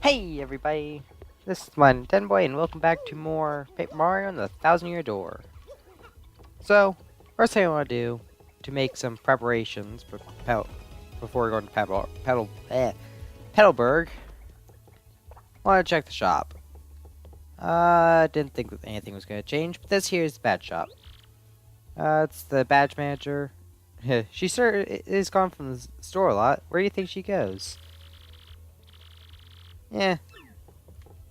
Hey everybody, this is my Nintendo Boy and welcome back to more Paper Mario and the Thousand Year Door. So, first thing I want to do to make some preparations for before going to Petalburg, I want to check the shop. Didn't think that anything was going to change, but this here is the badge shop. It's the badge manager. She sure is gone from the store a lot. Where do you think she goes? Yeah,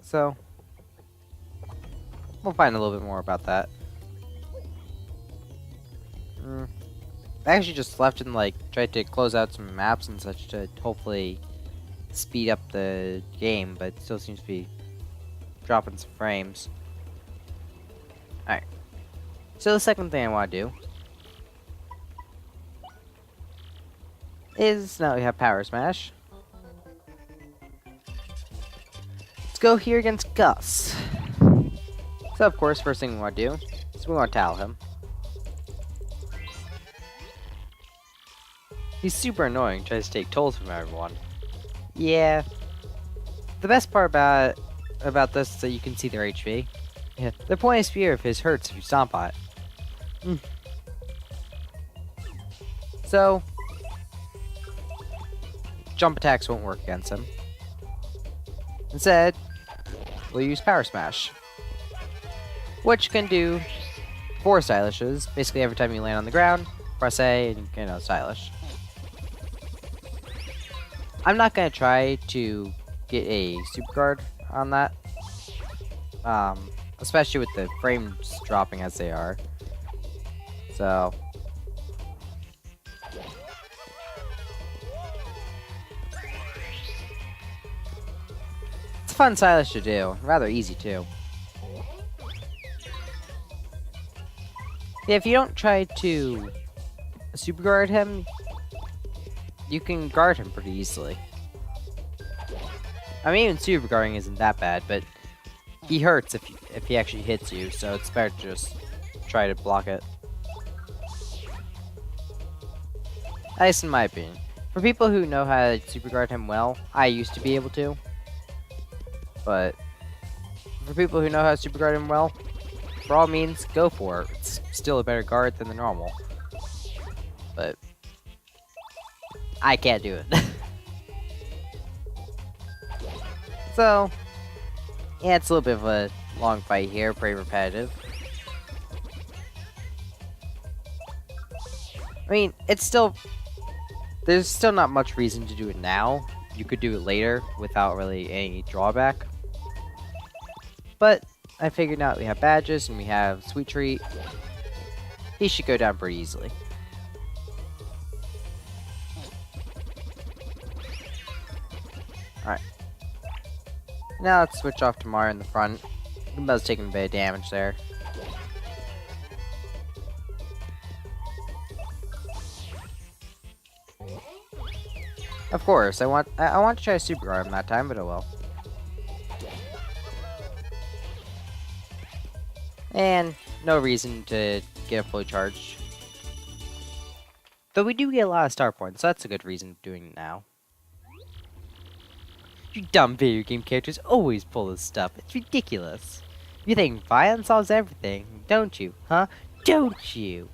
so we'll find a little bit more about that. I actually just left and tried to close out some maps and such to hopefully speed up the game, but it still seems to be dropping some frames. Alright. So the second thing I want to do is now we have Power Smash. Let's go here against Gus. So of course, first thing we want to do is we want to towel him. He's super annoying, tries to take tolls from everyone. Yeah. The best part about this is that you can see their HP. Yeah. The pointy spear of his hurts if you stomp on it. So, jump attacks won't work against him. Instead, we'll use Power Smash, which can do 4 stylishes. Basically, every time you land on the ground, press A and stylish. I'm not gonna try to get a super guard on that, especially with the frames dropping as they are. So, it's a fun stylish to do, rather easy too. Yeah, if you don't try to super guard him, you can guard him pretty easily. I mean, even super guarding isn't that bad, but he hurts if he actually hits you, so it's better to just try to block it. At least in my opinion. For people who know how to super guard him well, I used to be able to. But for people who know how to super guard him well, for all means, go for it. It's still a better guard than the normal. But I can't do it. So, yeah, it's a little bit of a long fight here, pretty repetitive. I mean, there's still not much reason to do it now. You could do it later without really any drawback. But I figured now that we have badges and we have Sweet Treat, he should go down pretty easily. Alright. Now let's switch off to Mario in the front. Goomba's taking a bit of damage there. Of course, I want to try a super guard that time, but oh well. And no reason to get fully charged. Though we do get a lot of star points, so that's a good reason for doing it now. You dumb video game characters always pull this stuff. It's ridiculous. You think violence solves everything, don't you? Huh? Don't you?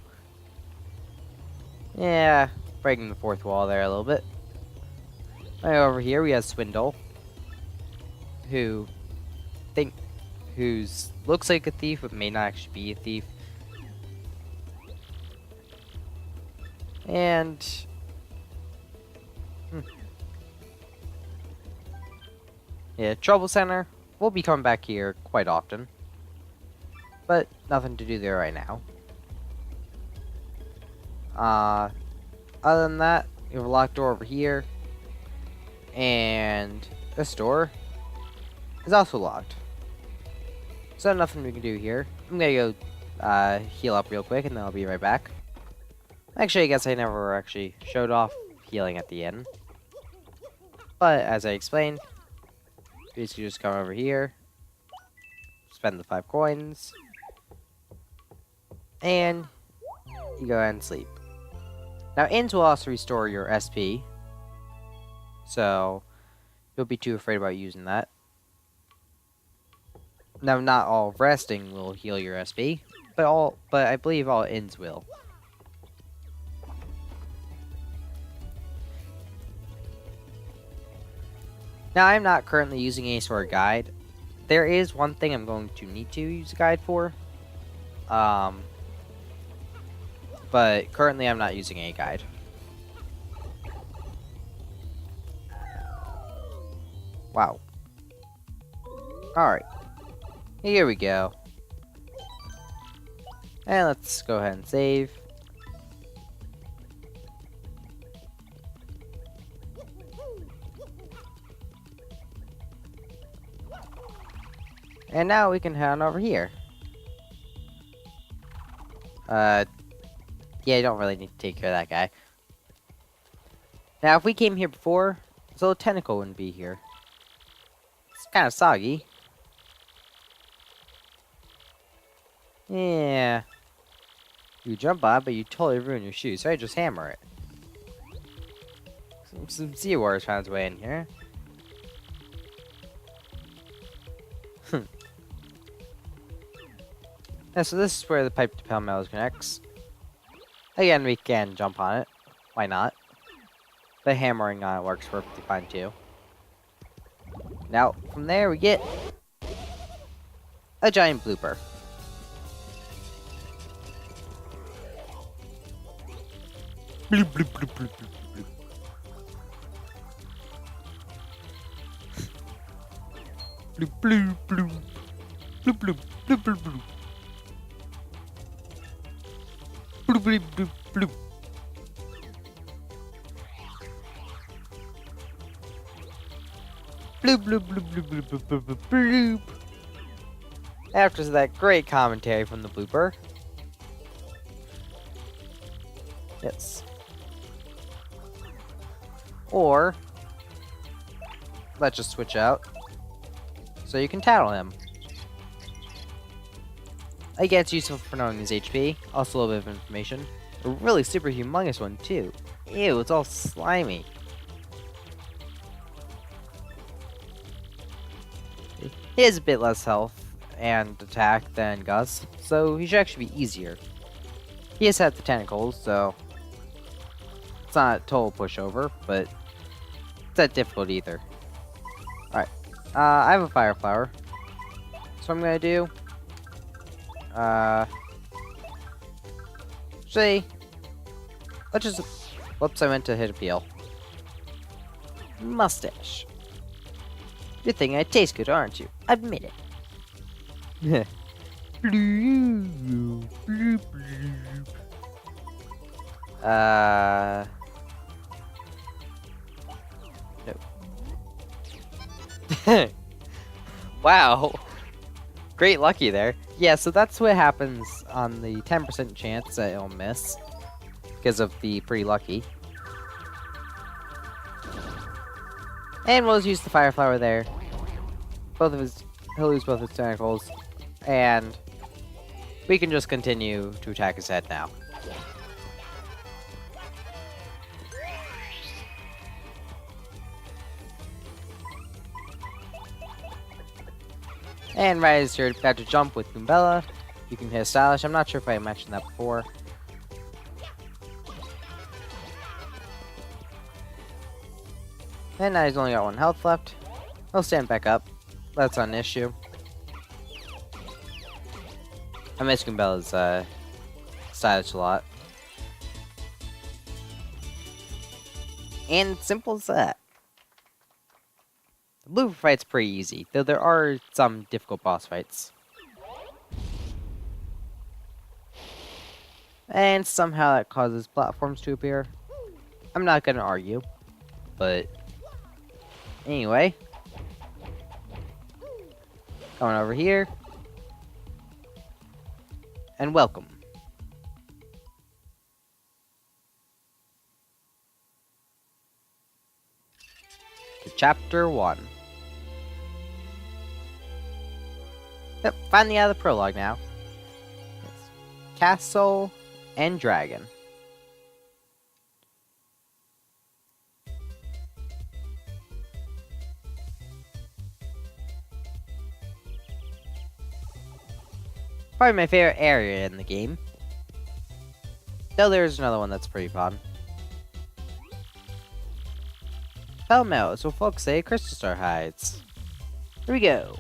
Yeah, breaking the fourth wall there a little bit. Right over here we have Swindle, who looks like a thief but may not actually be a thief. And yeah, Trouble Center. We'll be coming back here quite often, but nothing to do there right now. Other than that, we have a locked door over here, and this door is also locked. So nothing we can do here. I'm gonna go heal up real quick, and then I'll be right back. Actually, I guess I never actually showed off healing at the end, but as I explained, basically just come over here, spend the 5 coins, and you go ahead and sleep. Now, Inns will also restore your SP, so Don't be too afraid about using that. Now, not all resting will heal your SP, but I believe all inns will. Now, I'm not currently using any sort of guide. There is one thing I'm going to need to use a guide for. But currently I'm not using any guide. Wow. Alright. Here we go. And let's go ahead and save. And now we can head on over here. Yeah, you don't really need to take care of that guy. Now, if we came here before, this little tentacle wouldn't be here. It's kind of soggy. Yeah. You jump on it, but you totally ruin your shoes, so I just hammer it. Some seawater's found its way in here. Yeah, so this is where the pipe to Petal Meadows connects. Again, we can jump on it. Why not? The hammering on it works perfectly fine too. Now, from there we get a giant blooper. Bloop, bloop, bloop, bloop, bloop, bloop. Bloop, bloop, bloop. Bloop, bloop, bloop, bloop, bloop. Bloop, bloop, bloop, bloop. Bloop, bloop, bloop, bloop, bloop, bloop, bloop, bloop, bloop. After that great commentary from the blooper. Yes. Or, let's just switch out. So you can tattle him. Again, it's useful for knowing his HP. Also a little bit of information. A really super humongous one too. Ew, it's all slimy. He has a bit less health and attack than Gus, so he should actually be easier. He has had the tentacles, so it's not a total pushover, but it's not difficult either. Alright, I have a fire flower, so I'm gonna do, let's just, whoops, I meant to hit a peel. Mustache. You're thinking I taste good, aren't you? Admit it. No. Wow. Great lucky there. Yeah, so that's what happens on the 10% chance that it'll miss. Because of the pretty lucky. And we'll just use the fire flower there. He'll lose both his tentacles. And we can just continue to attack his head now. And right as you're about to jump with Goombella, you can hit Stylish. I'm not sure if I mentioned that before. And now he's only got 1 health left. He'll stand back up. That's not an issue. I miss Goombella's Stylish a lot. And simple as that. The blue fight's pretty easy, though there are some difficult boss fights. And somehow that causes platforms to appear. I'm not gonna argue, but anyway. Going over here. And welcome. To Chapter 1. Yep, finally out of the prologue now. It's Castle and Dragon. Probably my favorite area in the game. Though there's another one that's pretty fun. Petal Meadows, where folks say Crystal Star hides. Here we go.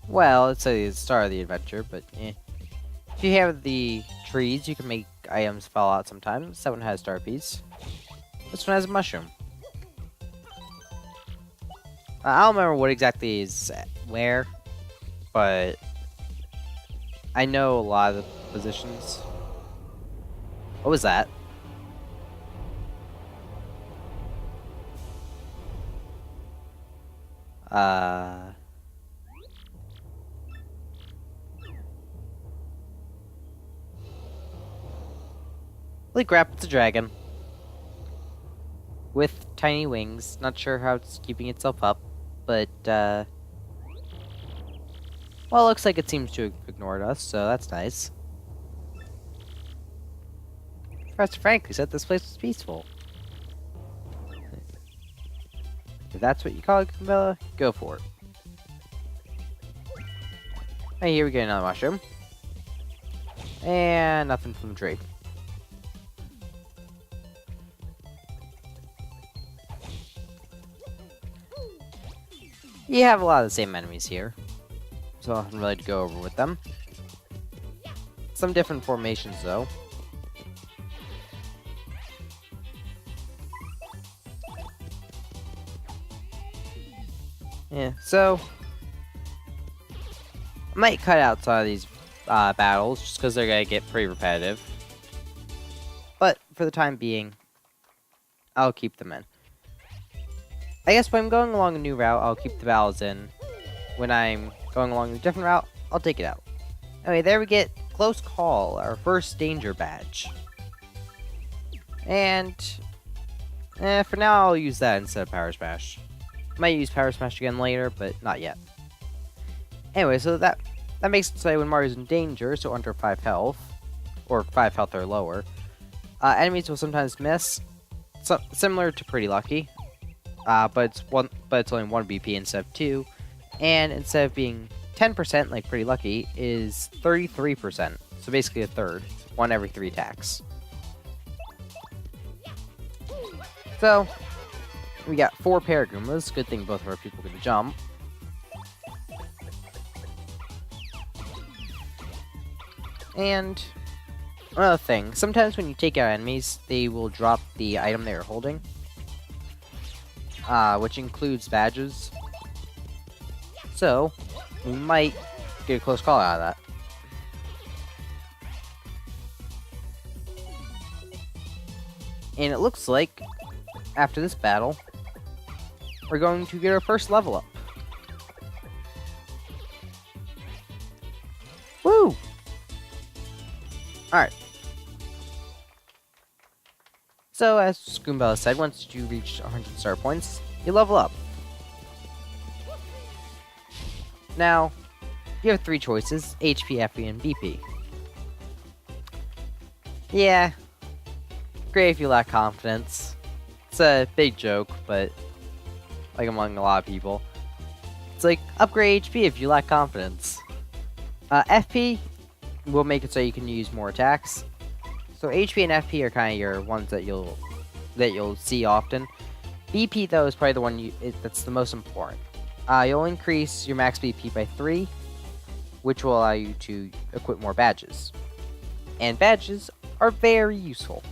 Well, it's the start of the adventure, but eh. If you have the trees, you can make items fall out sometimes. That one has star piece. This one has a mushroom. I don't remember what exactly is where, but I know a lot of the positions. What was that? Holy crap, it's a dragon. With tiny wings. Not sure how it's keeping itself up, but, well, it looks like it seems to have ignored us, so that's nice. Professor Frankly said this place was peaceful. If that's what you call it, Camilla, go for it. Hey, here we get another mushroom. And nothing from the tree. You have a lot of the same enemies here, so nothing really to go over with them. Some different formations, though. Yeah, so I might cut out some of these battles just because they're gonna get pretty repetitive. But for the time being, I'll keep them in. I guess when I'm going along a new route, I'll keep the battles in. When I'm going along a different route, I'll take it out. Anyway, there we get Close Call, our first danger badge. And for now, I'll use that instead of Power Smash. Might use Power Smash again later, but not yet. Anyway, so that makes it so when Mario's in danger, so under 5 health, or 5 health or lower, enemies will sometimes miss, similar to Pretty Lucky, but it's only 1 BP instead of 2, and instead of being 10% like Pretty Lucky, is 33%, so basically a third, 1 every 3 attacks. So we got 4 Paragoombas. Good thing both of our people can jump. And another thing, sometimes when you take out enemies, they will drop the item they are holding, which includes badges. So we might get a close call out of that. And it looks like after this battle, we're going to get our first level up. Woo! Alright. So, as Scoombella said, once you reach 100 star points, you level up. Now, you have 3 choices, HP, FP, and BP. Yeah. Great if you lack confidence. It's a big joke, but like among a lot of people. It's like, upgrade HP if you lack confidence. FP will make it so you can use more attacks. So HP and FP are kind of your ones that you'll see often. BP though is probably the one that's the most important. You'll increase your max BP by 3, which will allow you to equip more badges. And badges are very useful.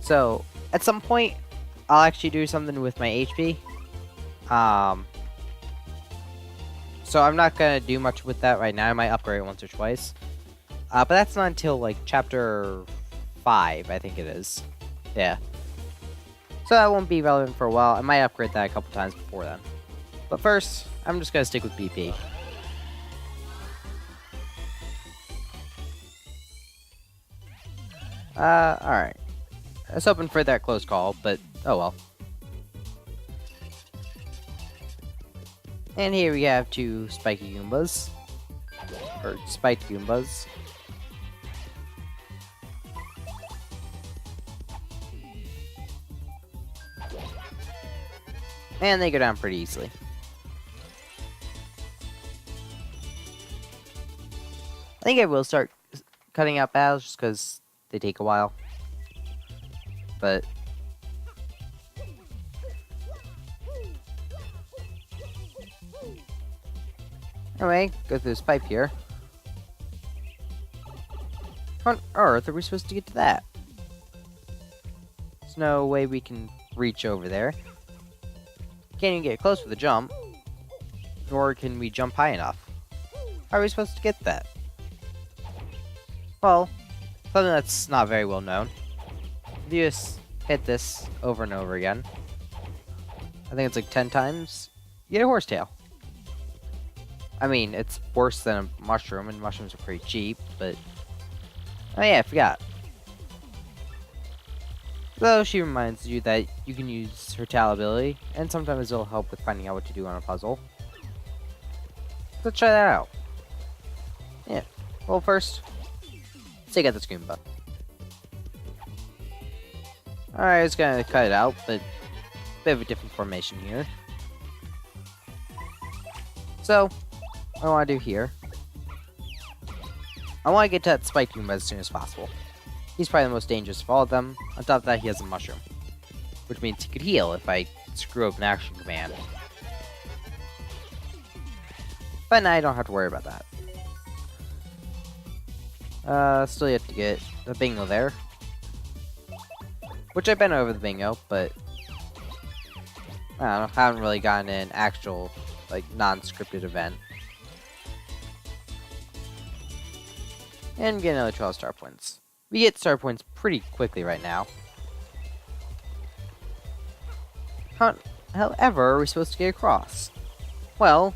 So at some point, I'll actually do something with my HP. So I'm not gonna do much with that right now. I might upgrade it once or twice. But that's not until like chapter 5, I think it is. Yeah. So that won't be relevant for a while. I might upgrade that a couple times before then. But first, I'm just gonna stick with BP. Alright. I was hoping for that close call, but oh well. And here we have 2 spiky Goombas. Or spiked Goombas. And they go down pretty easily. think I will start cutting out battles just because they take a while. But anyway, go through this pipe here. How on earth are we supposed to get to that? There's no way we can reach over there. Can't even get close with a jump. Nor can we jump high enough. How are we supposed to get that? Well, something that's not very well known. If you just hit this over and over again, I think it's like 10 times, you get a horsetail. I mean, it's worse than a mushroom, and mushrooms are pretty cheap, but... Oh yeah, I forgot. Though she reminds you that you can use her Tal ability, and sometimes it'll help with finding out what to do on a puzzle. Let's try that out. Yeah. Well, first, let's take out the Goomba. Alright, it's gonna cut it out, but a bit of a different formation here. So, what I want to do here, I want to get to that Spike Goomba as soon as possible. He's probably the most dangerous of all of them. On top of that, he has a mushroom, which means he could heal if I screw up an action command. But now I don't have to worry about that. Still yet to get the bingo there. Which I've been over the bingo, but I don't know, haven't really gotten an actual, like, non-scripted event. And get another 12 star points. We get star points pretty quickly right now. However, are we supposed to get across? Well,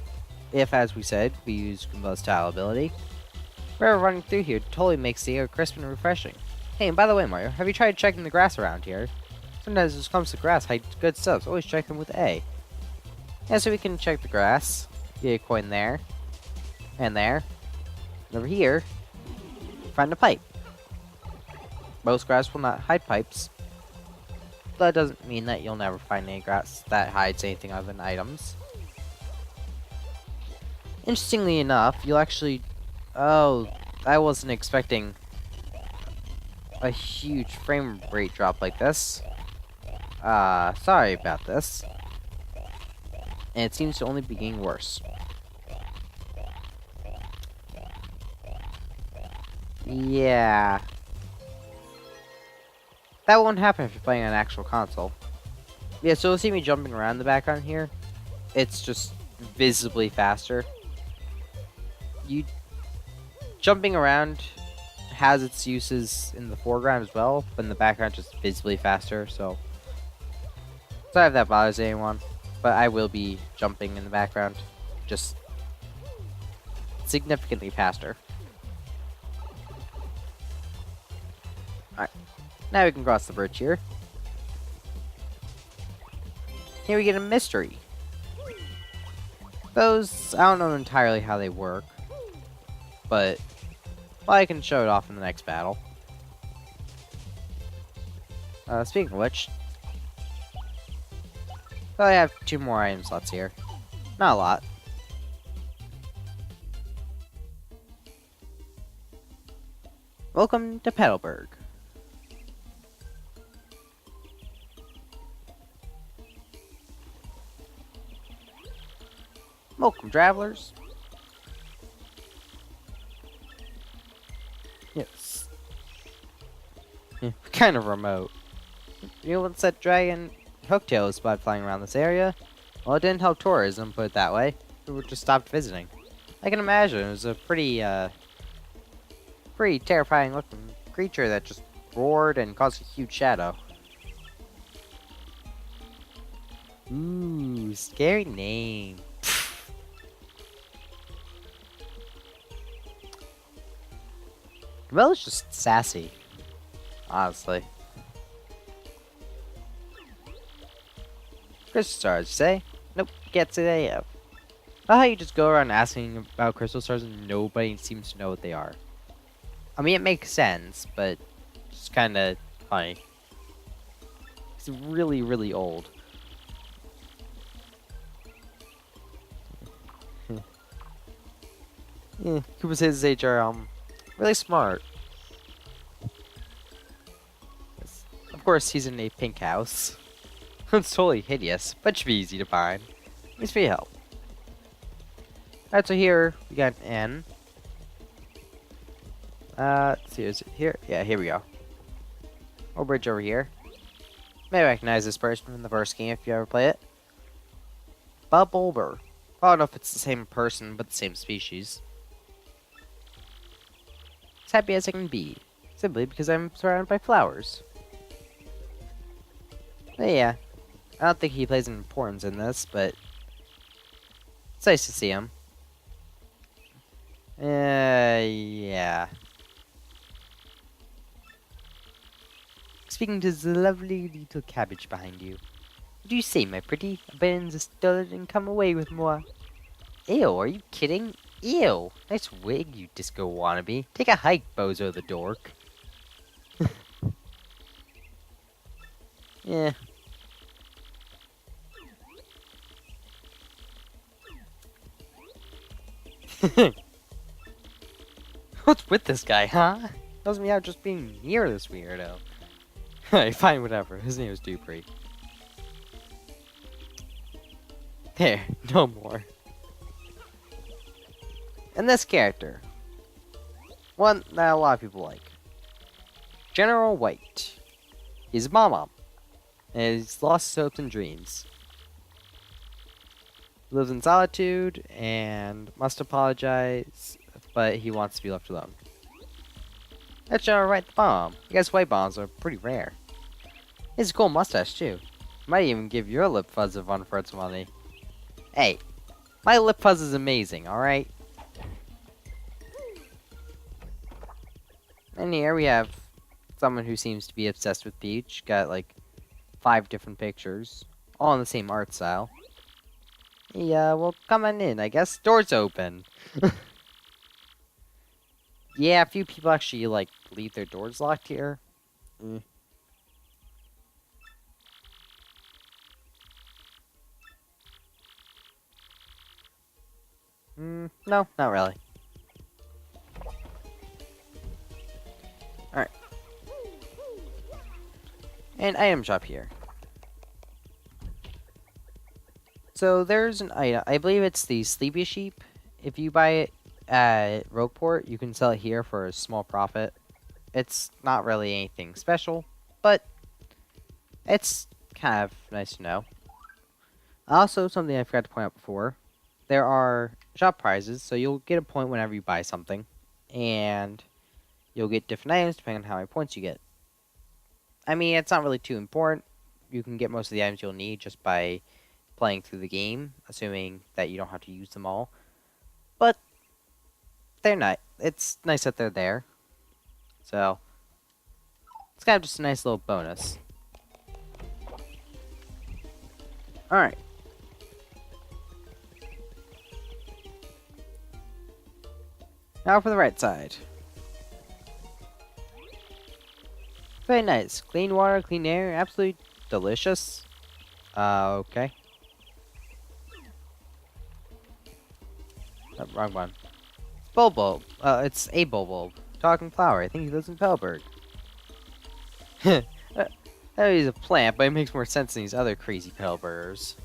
if, as we said, we use Goomba's Tile ability, river running through here totally makes the air crisp and refreshing. Hey, and by the way, Mario, have you tried checking the grass around here? Sometimes those clumps of grass hide good stuff, so always check them with A. Yeah, so we can check the grass, get a coin there, and there, and over here, find a pipe. Most grass will not hide pipes. That doesn't mean that you'll never find any grass that hides anything other than items. Interestingly enough, you'll actually... Oh, I wasn't expecting a huge frame rate drop like this. Sorry about this. And it seems to only be getting worse. Yeah. That won't happen if you're playing on an actual console. Yeah, so you'll see me jumping around in the background here. It's just visibly faster. Jumping around has its uses in the foreground as well, but in the background just visibly faster, so... Sorry if that bothers anyone, but I will be jumping in the background. Just... significantly faster. Alright. Now we can cross the bridge here. Here we get a mystery. Those, I don't know entirely how they work, but well, I can show it off in the next battle. Speaking of which, I have 2 more item slots here. Not a lot. Welcome to Petalburg. Welcome, travelers. Yes. Yeah, kind of remote. You know, once that dragon hooktail was spotted flying around this area, well, it didn't help tourism, put it that way. People just stopped visiting. I can imagine it was a pretty terrifying looking creature that just roared and caused a huge shadow. Ooh, scary name. Well, it's just sassy, honestly. Crystal stars, you say? Nope, can't say they have. I how you just go around asking about crystal stars and nobody seems to know what they are. I mean, it makes sense, but it's kind of funny. It's really, really old. Yeah, Koopa says his age are Really smart. Of course, he's in a pink house. It's totally hideous, but should be easy to find. Thanks for your help. Alright, so here we got an N. Let's see, is it here? Yeah, here we go. Little bridge over here. May recognize this person from the first game if you ever play it. Bubbleber. I don't know if it's the same person, but the same species. As happy as I can be, simply because I'm surrounded by flowers. But yeah, I don't think he plays an importance in this, but it's nice to see him. Yeah. Speaking to the lovely little cabbage behind you. What do you say, my pretty? Abandon the stud and come away with more. Ew, are you kidding? Ew, nice wig, you disco wannabe. Take a hike, bozo the dork. Yeah. What's with this guy, huh? Doesn't mean I'm just being near this weirdo. Alright, fine, whatever. His name is Dupree. There, no more. And this character. One that a lot of people like. General White. He's a mom. And he's lost his hopes and dreams. Lives in solitude and must apologize, but he wants to be left alone. That's General White the Bomb. I guess white bombs are pretty rare. He has a cool mustache too. Might even give your lip fuzz a run for its money. Hey, my lip fuzz is amazing, alright? And here we have someone who seems to be obsessed with Peach. Got like 5 different pictures, all in the same art style. Yeah, well, come on in, I guess. Door's open. Yeah, a few people actually, like, leave their doors locked here. No, not really. Alright. And item shop here. So there's an item. I believe it's the Sleepy Sheep. If you buy it at Rogueport, you can sell it here for a small profit. It's not really anything special, but it's kind of nice to know. Also, something I forgot to point out before. There are shop prizes, so you'll get a point whenever you buy something. And you'll get different items depending on how many points you get. I mean, it's not really too important. You can get most of the items you'll need just by playing through the game, assuming that you don't have to use them all. But they're not. It's nice that they're there. So it's kind of just a nice little bonus. Alright. Now for the right side. Very nice. Clean water, clean air, absolutely delicious. Okay. Oh, wrong one. Bulbulb. It's a bulbulb. Talking flower. I think he lives in Petalburg. I know he's a plant, but it makes more sense than these other crazy Petalburgers.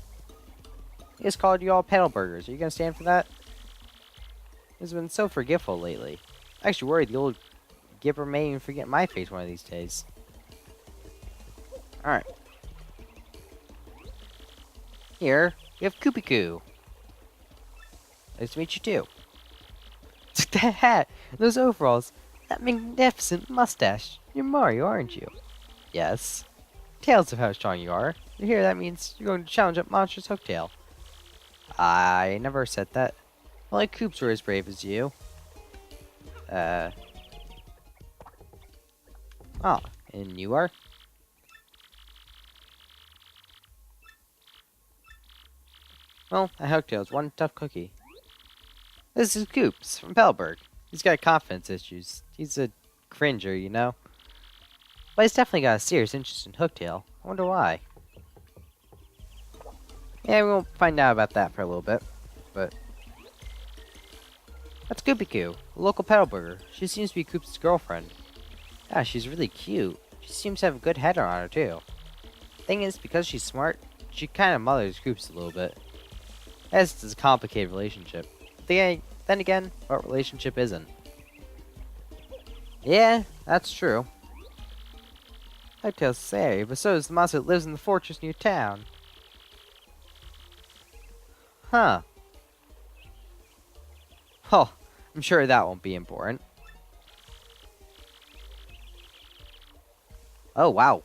He just called you all Petalburgers. Are you gonna stand for that? He's been so forgetful lately. I'm actually worried the old Gipper may even forget my face one of these days. Alright. Here, we have Koopiku. Nice to meet you too. That hat, those overalls, that magnificent mustache. You're Mario, aren't you? Yes. Tales of how strong you are. You hear that means you're going to challenge up Monster's Hooktail. I never said that. Only Koops were as brave as you. Oh, and you are? Well, a Hooktail's one tough cookie. This is Koops from Petalburg. He's got confidence issues. He's a cringer, you know? But he's definitely got a serious interest in Hooktail. I wonder why. Yeah, we won't find out about that for a little bit. But That's Koopy, a local Petalburger. She seems to be Coop's girlfriend. Yeah, she's really cute. She seems to have a good head on her, too. Thing is, because she's smart, she kind of mothers Coops a little bit. As it's a complicated relationship. Then again, what relationship isn't? Yeah, that's true. I tell say, but so does the monster that lives in the fortress near town. Huh. Oh, I'm sure that won't be important. Oh, wow.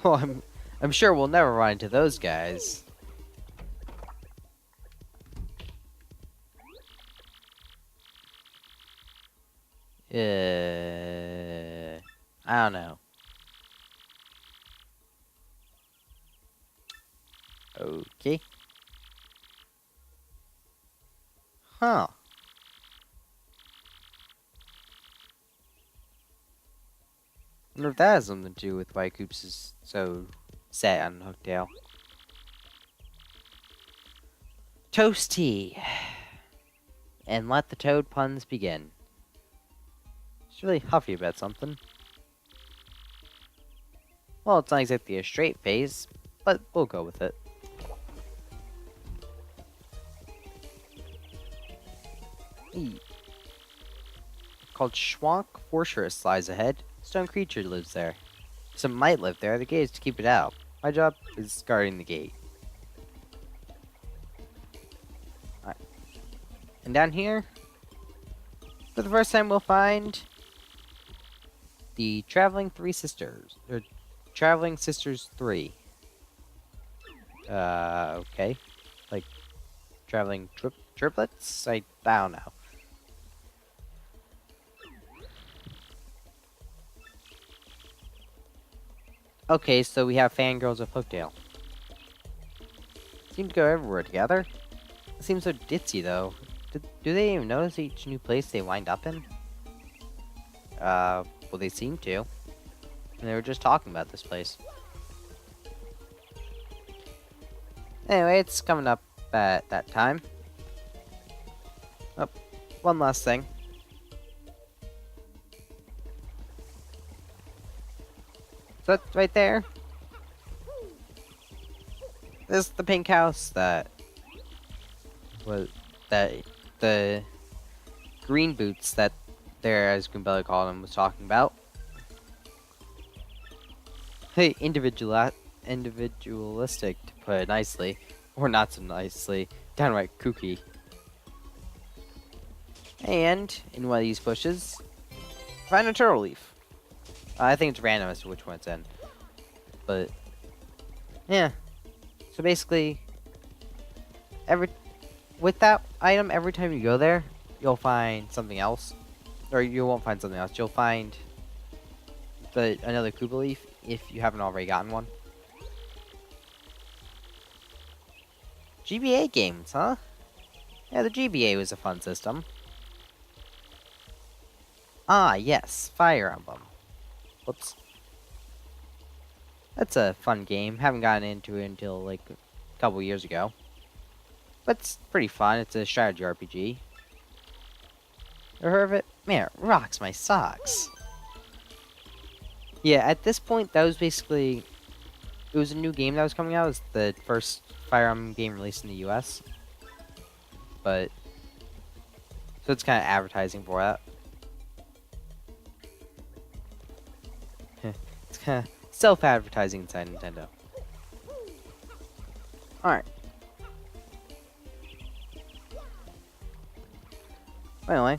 Oh, I'm sure we'll never run into those guys. I don't know. Okay. Huh. I wonder if that has something to do with why Coops is so set on Hooktail. Toasty! And let the toad puns begin. She's really huffy about something. Well, it's not exactly a straight face, but we'll go with it. Called Schwank Fortress lies ahead. Stone creature lives there. Some might live there. The gate is to keep it out. My job is guarding the gate. Alright. And down here, for the first time we'll find the Traveling Three Sisters. Or Traveling Sisters 3. Okay. Like, traveling triplets? I don't know. Okay, so we have fangirls of Hooktail. Seem to go everywhere together. It seems so ditzy, though. Do they even notice each new place they wind up in? Well, they seem to. And they were just talking about this place. Anyway, it's coming up at that time. Oh, one last thing. So that's right there. This is the pink house that the green boots that there, as Goombella called him, was talking about. Hey, individualistic, to put it nicely, or not so nicely, downright kooky. And in one of these bushes, find a turtle leaf. I think it's random as to which one it's in, but yeah. So basically, with that item, every time you go there, you'll find something else. Or you won't find something else. You'll find another Koopa leaf if you haven't already gotten one. GBA games, huh? Yeah, the GBA was a fun system. Ah, yes, Fire Emblem. Whoops. That's a fun game. Haven't gotten into it until like a couple years ago. But it's pretty fun. It's a strategy RPG. Ever heard of it? Man, it rocks my socks. Yeah, at this point, that was basically... It was a new game that was coming out. It was the first Fire Emblem game released in the US. But... So it's kind of advertising for that. It's kind of self-advertising inside Nintendo. Alright. Anyway.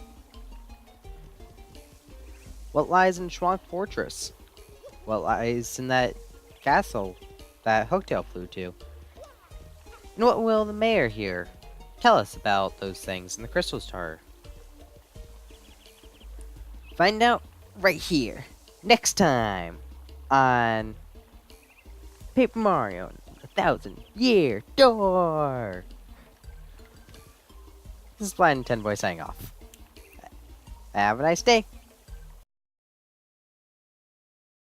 What lies in Schwank Fortress? What lies in that castle that Hooktail flew to? And what will the mayor here tell us about those things in the Crystal Star? Find out right here, next time, on Paper Mario 1000-Year Door. This is Blind Nintendo Boy signing off. Have a nice day.